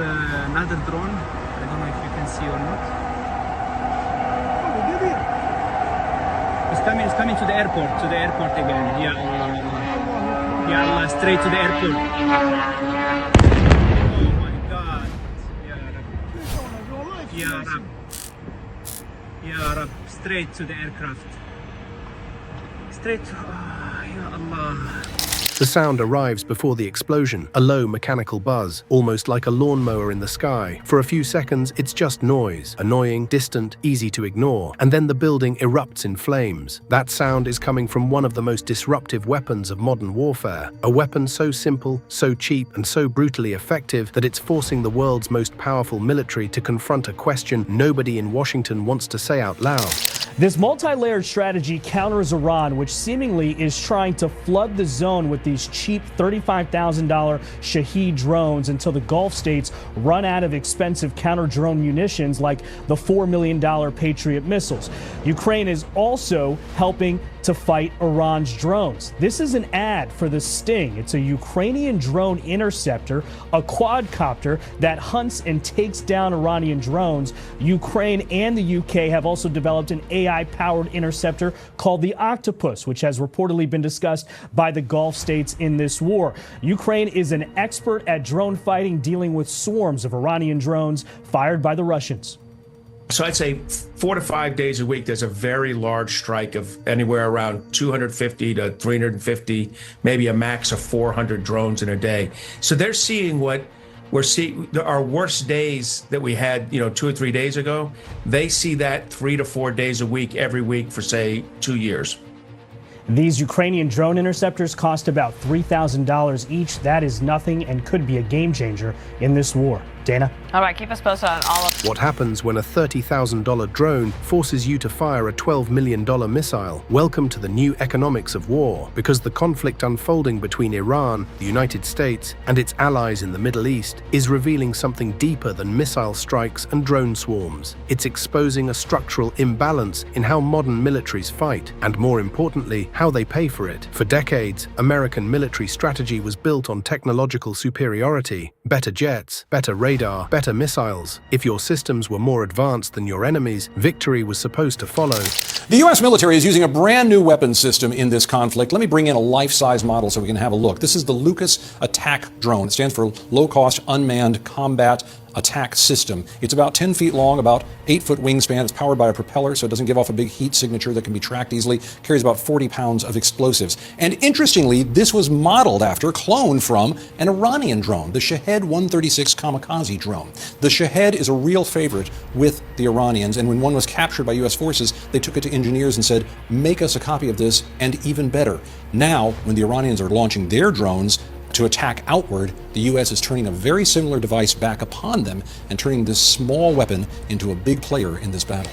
another drone. I don't know if you can see or not. It's coming to the airport again. Yeah, straight to the airport. Oh my God. Ya Rab, straight to the aircraft. Straight to, Ya Allah. The sound arrives before the explosion, a low mechanical buzz, almost like a lawnmower in the sky. For a few seconds, it's just noise, annoying, distant, easy to ignore, and then the building erupts in flames. That sound is coming from one of the most disruptive weapons of modern warfare, a weapon so simple, so cheap, and so brutally effective that it's forcing the world's most powerful military to confront a question nobody in Washington wants to say out loud. This multi-layered strategy counters Iran, which seemingly is trying to flood the zone with these cheap $35,000 Shahed drones until the Gulf states run out of expensive counter-drone munitions like the $4 million Patriot missiles. Ukraine is also helping to fight Iran's drones. This is an ad for the Sting. It's a Ukrainian drone interceptor, a quadcopter that hunts and takes down Iranian drones. Ukraine and the UK have also developed an AI-powered interceptor called the Octopus, which has reportedly been discussed by the Gulf states in this war. Ukraine is an expert at drone fighting, dealing with swarms of Iranian drones fired by the Russians. So I'd say 4 to 5 days a week, there's a very large strike of anywhere around 250 to 350, maybe a max of 400 drones in a day. So they're seeing what we're seeing, our worst days that we had, 2 or 3 days ago. They see that 3 to 4 days a week, every week for, say, 2 years. These Ukrainian drone interceptors cost about $3,000 each. That is nothing and could be a game changer in this war. Dana? All right, keep us posted on all of... What happens when a $30,000 drone forces you to fire a $12 million missile? Welcome to the new economics of war, because the conflict unfolding between Iran, the United States, and its allies in the Middle East is revealing something deeper than missile strikes and drone swarms. It's exposing a structural imbalance in how modern militaries fight, and more importantly, how they pay for it. For decades, American military strategy was built on technological superiority, better jets, better radar, better missiles. If your systems were more advanced than your enemies, victory was supposed to follow. The U.S. military is using a brand new weapons system in this conflict. Let me bring in a life-size model so we can have a look. This is the Lucas Attack Drone. It stands for Low-Cost Unmanned Combat Attack System. It's about 10 feet long, about 8-foot wingspan. It's powered by a propeller, so it doesn't give off a big heat signature that can be tracked easily. Carries about 40 pounds of explosives. And interestingly, this was modeled after, cloned from, an Iranian drone, the Shahed 136 kamikaze drone. The Shahed is a real favorite with the Iranians, and when one was captured by U.S. forces, they took it to engineers and said, make us a copy of this, and even better. Now, when the Iranians are launching their drones to attack outward, the U.S. is turning a very similar device back upon them and turning this small weapon into a big player in this battle.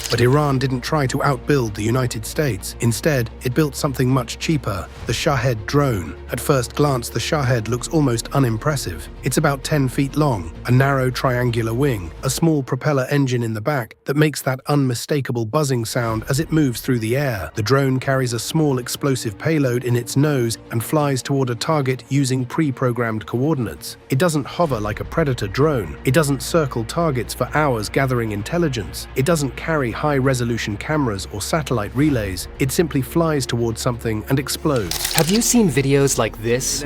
But Iran didn't try to outbuild the United States. Instead, it built something much cheaper, the Shahed drone. At first glance, the Shahed looks almost unimpressive. It's about 10 feet long, a narrow triangular wing, a small propeller engine in the back that makes that unmistakable buzzing sound as it moves through the air. The drone carries a small explosive payload in its nose and flies toward a target using pre-programmed coordinates. It doesn't hover like a Predator drone. It doesn't circle targets for hours gathering intelligence. It doesn't carry high-resolution cameras or satellite relays. It simply flies towards something and explodes. Have you seen videos like this?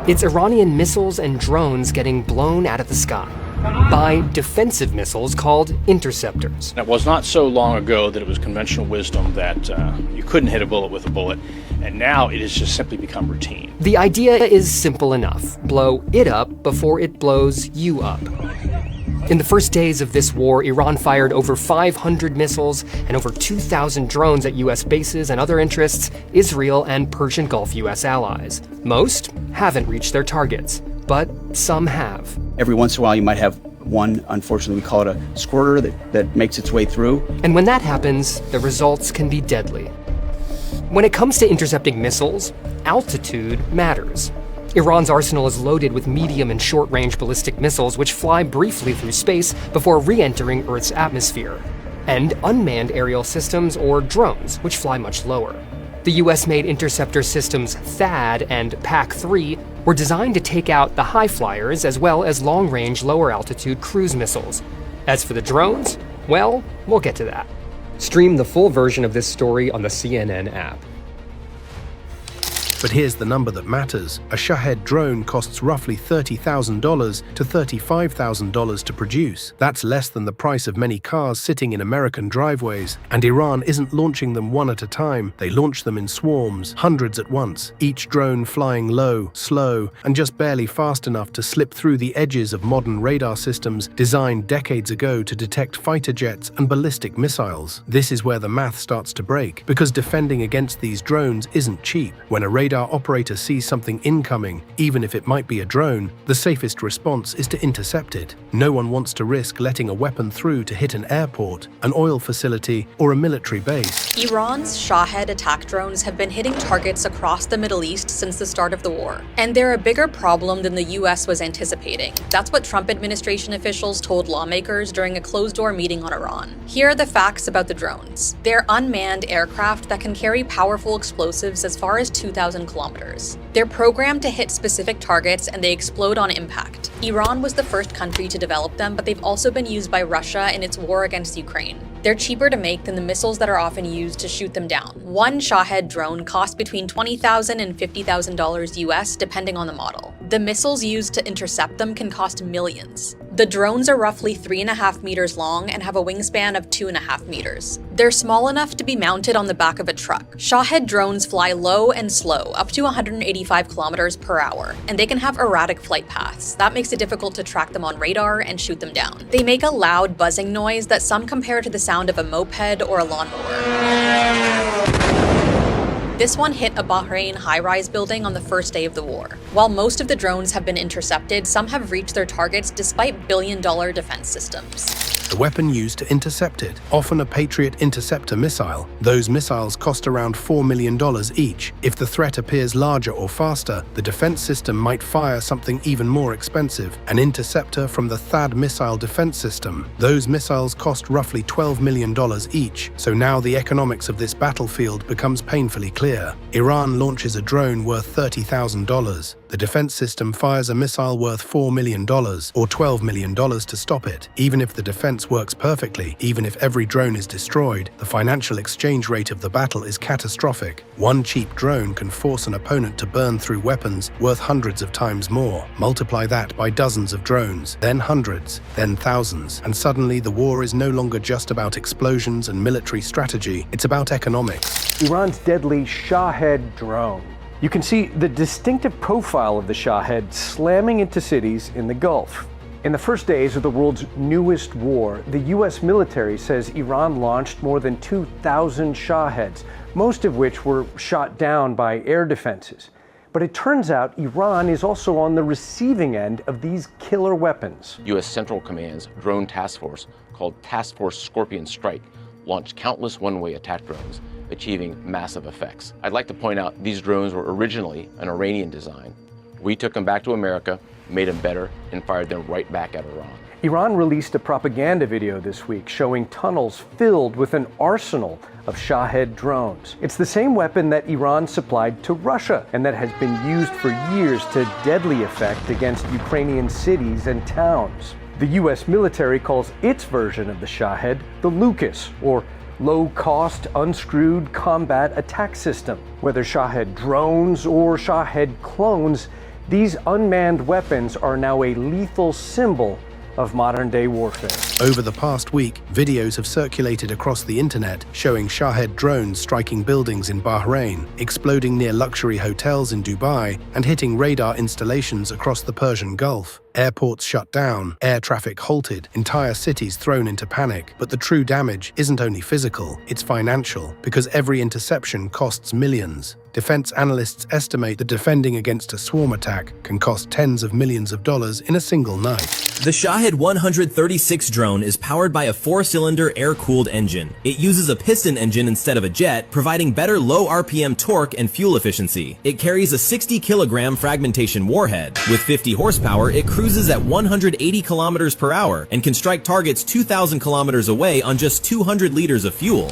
It's Iranian missiles and drones getting blown out of the sky by defensive missiles called interceptors. It was not so long ago that it was conventional wisdom that you couldn't hit a bullet with a bullet, and now it has just simply become routine. The idea is simple enough. Blow it up before it blows you up. In the first days of this war, Iran fired over 500 missiles and over 2,000 drones at U.S. bases and other interests, Israel and Persian Gulf U.S. allies. Most haven't reached their targets, but some have. Every once in a while you might have one, unfortunately we call it a squirter, that makes its way through. And when that happens, the results can be deadly. When it comes to intercepting missiles, altitude matters. Iran's arsenal is loaded with medium and short-range ballistic missiles which fly briefly through space before re-entering Earth's atmosphere, and unmanned aerial systems or drones, which fly much lower. The US-made interceptor systems THAAD and PAC-3 were designed to take out the high flyers as well as long-range, lower-altitude cruise missiles. As for the drones, well, we'll get to that. Stream the full version of this story on the CNN app. But here's the number that matters. A Shahed drone costs roughly $30,000 to $35,000 to produce. That's less than the price of many cars sitting in American driveways. And Iran isn't launching them one at a time. They launch them in swarms, hundreds at once, each drone flying low, slow, and just barely fast enough to slip through the edges of modern radar systems designed decades ago to detect fighter jets and ballistic missiles. This is where the math starts to break, because defending against these drones isn't cheap. When a radar operator sees something incoming, even if it might be a drone, the safest response is to intercept it. No one wants to risk letting a weapon through to hit an airport, an oil facility, or a military base. Iran's Shahed attack drones have been hitting targets across the Middle East since the start of the war. And they're a bigger problem than the US was anticipating. That's what Trump administration officials told lawmakers during a closed-door meeting on Iran. Here are the facts about the drones. They're unmanned aircraft that can carry powerful explosives as far as 2,000 kilometers. They're programmed to hit specific targets and they explode on impact. Iran was the first country to develop them, but they've also been used by Russia in its war against Ukraine. They're cheaper to make than the missiles that are often used to shoot them down. One Shahed drone costs between $20,000 and $50,000 US, depending on the model. The missiles used to intercept them can cost millions. The drones are roughly 3.5 meters long and have a wingspan of 2.5 meters. They're small enough to be mounted on the back of a truck. Shahed drones fly low and slow, up to 185 kilometers per hour, and they can have erratic flight paths. That makes it difficult to track them on radar and shoot them down. They make a loud buzzing noise that some compare to the sound of a moped or a lawnmower. This one hit a Bahrain high-rise building on the first day of the war. While most of the drones have been intercepted, some have reached their targets despite billion-dollar defense systems. The weapon used to intercept it, often a Patriot interceptor missile. Those missiles cost around $4 million each. If the threat appears larger or faster, the defense system might fire something even more expensive, an interceptor from the THAAD missile defense system. Those missiles cost roughly $12 million each, so now the economics of this battlefield becomes painfully clear. Iran launches a drone worth $30,000. The defense system fires a missile worth $4 million or $12 million to stop it. Even if the defense works perfectly, even if every drone is destroyed, the financial exchange rate of the battle is catastrophic. One cheap drone can force an opponent to burn through weapons worth hundreds of times more. Multiply that by dozens of drones, then hundreds, then thousands, and suddenly the war is no longer just about explosions and military strategy, it's about economics. Iran's deadly Shahed drone. You can see the distinctive profile of the Shahed slamming into cities in the Gulf. In the first days of the world's newest war, the US military says Iran launched more than 2,000 Shaheds, most of which were shot down by air defenses. But it turns out Iran is also on the receiving end of these killer weapons. US Central Command's drone task force, called Task Force Scorpion Strike, launched countless one-way attack drones, achieving massive effects. I'd like to point out these drones were originally an Iranian design. We took them back to America, made them better, and fired them right back at Iran. Iran released a propaganda video this week showing tunnels filled with an arsenal of Shahed drones. It's the same weapon that Iran supplied to Russia and that has been used for years to deadly effect against Ukrainian cities and towns. The US military calls its version of the Shahed the Lucas, or low-cost, unscrewed combat attack system. Whether Shahed drones or Shahed clones, these unmanned weapons are now a lethal symbol of modern-day warfare. Over the past week, videos have circulated across the internet showing Shahed drones striking buildings in Bahrain, exploding near luxury hotels in Dubai, and hitting radar installations across the Persian Gulf. Airports shut down, air traffic halted, entire cities thrown into panic. But the true damage isn't only physical, it's financial, because every interception costs millions. Defense analysts estimate that defending against a swarm attack can cost tens of millions of dollars in a single night. The Shahed 136 drone is powered by a 4-cylinder air-cooled engine. It uses a piston engine instead of a jet, providing better low RPM torque and fuel efficiency. It carries a 60-kilogram fragmentation warhead. With 50 horsepower, it cruises at 180 kilometers per hour and can strike targets 2,000 kilometers away on just 200 liters of fuel.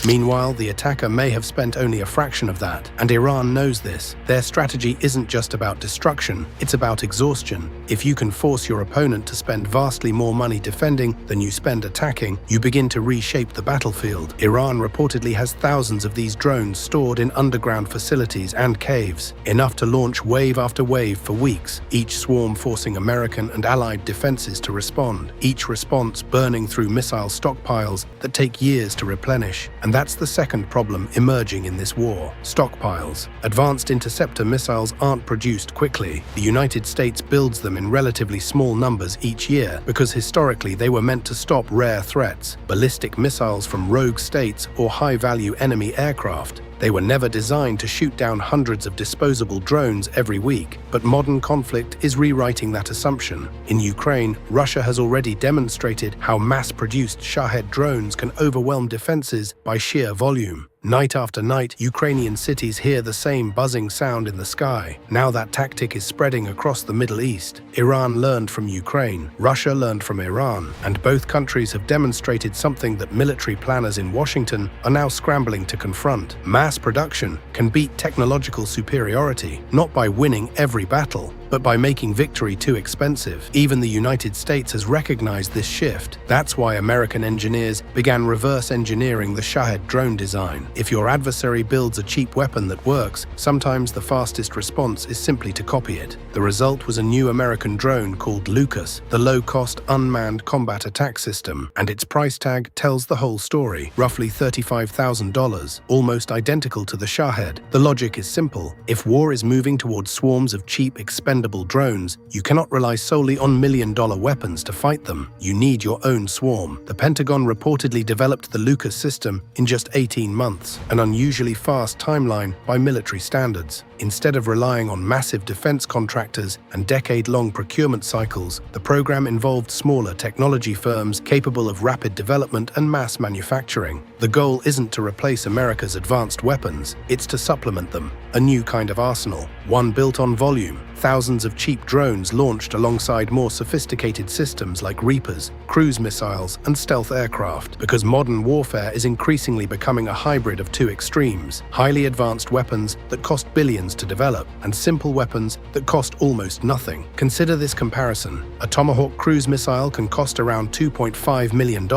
Meanwhile, the attacker may have spent only a fraction of that, and Iran knows this. Their strategy isn't just about destruction, it's about exhaustion. If you can force your opponent to spend vastly more money defending than you spend attacking, you begin to reshape the battlefield. Iran reportedly has thousands of these drones stored in underground facilities and caves, enough to launch wave after wave for weeks, each swarm forcing American and allied defenses to respond, each response burning through missile stockpiles that take years to replenish. And that's the second problem emerging in this war: stockpiles. Advanced interceptor missiles aren't produced quickly. The United States builds them in relatively small numbers each year because historically they were meant to stop rare threats, ballistic missiles from rogue states or high-value enemy aircraft. They were never designed to shoot down hundreds of disposable drones every week, but modern conflict is rewriting that assumption. In Ukraine, Russia has already demonstrated how mass-produced Shahed drones can overwhelm defenses by sheer volume. Night after night, Ukrainian cities hear the same buzzing sound in the sky. Now that tactic is spreading across the Middle East. Iran learned from Ukraine, Russia learned from Iran, and both countries have demonstrated something that military planners in Washington are now scrambling to confront. Mass production can beat technological superiority, not by winning every battle, but by making victory too expensive. Even the United States has recognized this shift. That's why American engineers began reverse engineering the Shahed drone design. If your adversary builds a cheap weapon that works, sometimes the fastest response is simply to copy it. The result was a new American drone called Lucas, the low-cost unmanned combat attack system, and its price tag tells the whole story, roughly $35,000, almost identical to the Shahed. The logic is simple. If war is moving towards swarms of cheap, expendable drones, you cannot rely solely on million-dollar weapons to fight them. You need your own swarm. The Pentagon reportedly developed the Lucas system in just 18 months, an unusually fast timeline by military standards. Instead of relying on massive defense contractors and decade-long procurement cycles, the program involved smaller technology firms capable of rapid development and mass manufacturing. The goal isn't to replace America's advanced weapons, it's to supplement them. A new kind of arsenal, one built on volume. Thousands of cheap drones launched alongside more sophisticated systems like Reapers, cruise missiles, and stealth aircraft, because modern warfare is increasingly becoming a hybrid of two extremes: highly advanced weapons that cost billions to develop, and simple weapons that cost almost nothing. Consider this comparison. A Tomahawk cruise missile can cost around $2.5 million.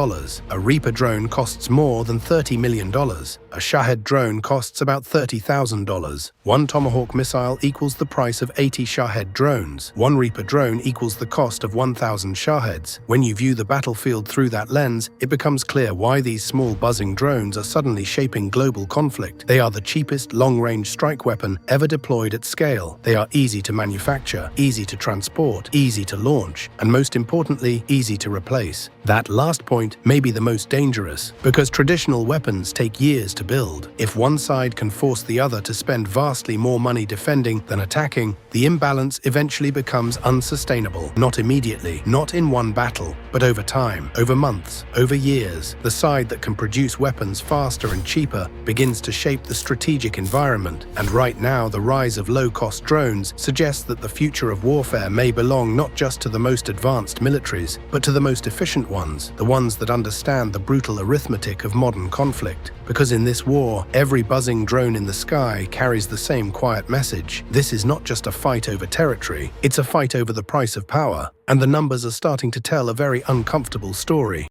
A Reaper drone costs more than $30 million. A Shahed drone costs about $30,000. One Tomahawk missile equals the price of 80 Shahed drones. One Reaper drone equals the cost of 1,000 Shaheds. When you view the battlefield through that lens, it becomes clear why these small buzzing drones are suddenly shaping global conflict. They are the cheapest long-range strike weapon ever deployed at scale. They are easy to manufacture, easy to transport, easy to launch, and most importantly, easy to replace. That last point may be the most dangerous, because traditional weapons take years to build. If one side can force the other to spend vastly more money defending than attacking, the imbalance eventually becomes unsustainable. Not immediately, not in one battle, but over time, over months, over years. The side that can produce weapons faster and cheaper begins to shape the strategic environment. And right now, the rise of low-cost drones suggests that the future of warfare may belong not just to the most advanced militaries, but to the most efficient ones, the ones that understand the brutal arithmetic of modern conflict. Because in this war, every buzzing drone in the sky carries the same quiet message. This is not just a fight over territory, it's a fight over the price of power. And the numbers are starting to tell a very uncomfortable story.